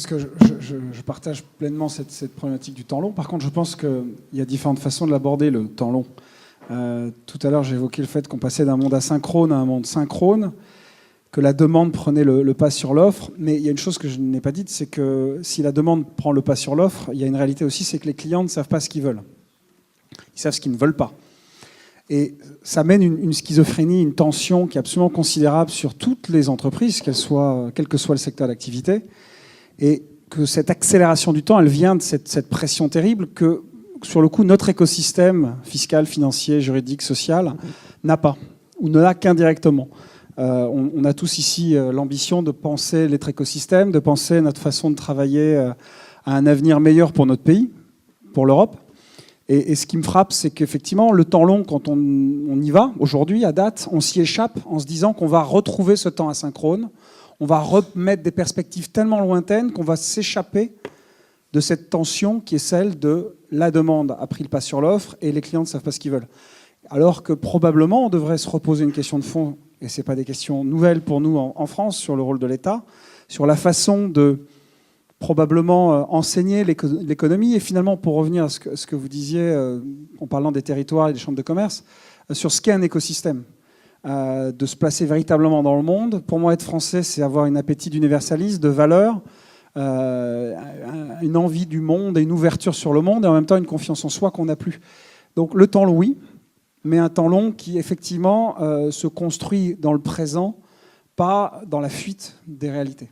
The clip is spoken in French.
que je partage pleinement cette problématique du temps long. Par contre, je pense qu'il y a différentes façons de l'aborder, le temps long. Tout à l'heure, j'ai évoqué le fait qu'on passait d'un monde asynchrone à un monde synchrone, que la demande prenait le pas sur l'offre. Mais il y a une chose que je n'ai pas dite, c'est que si la demande prend le pas sur l'offre, il y a une réalité aussi, c'est que les clients ne savent pas ce qu'ils veulent. Ils savent ce qu'ils ne veulent pas. Et ça mène une schizophrénie, une tension qui est absolument considérable sur toutes les entreprises, quel que soit le secteur d'activité. Et que cette accélération du temps, elle vient de cette pression terrible que, sur le coup, notre écosystème fiscal, financier, juridique, social n'a pas, ou ne l'a qu'indirectement. On a tous ici l'ambition de penser notre écosystème, de penser notre façon de travailler à un avenir meilleur pour notre pays, pour l'Europe. Et ce qui me frappe, c'est qu'effectivement, le temps long, quand on y va, aujourd'hui, à date, on s'y échappe en se disant qu'on va retrouver ce temps asynchrone, on va remettre des perspectives tellement lointaines qu'on va s'échapper de cette tension qui est celle de la demande a pris le pas sur l'offre et les clients ne savent pas ce qu'ils veulent. Alors que probablement, on devrait se reposer une question de fond, et ce n'est pas des questions nouvelles pour nous en France, sur le rôle de l'État, sur la façon de probablement enseigner l'économie. Et finalement, pour revenir à ce que vous disiez en parlant des territoires et des chambres de commerce, sur ce qu'est un écosystème, de se placer véritablement dans le monde. Pour moi, être français, c'est avoir un appétit d'universalisme, de valeur, une envie du monde et une ouverture sur le monde, et en même temps une confiance en soi qu'on n'a plus. Donc le temps long, oui, mais un temps long qui, effectivement, se construit dans le présent, pas dans la fuite des réalités.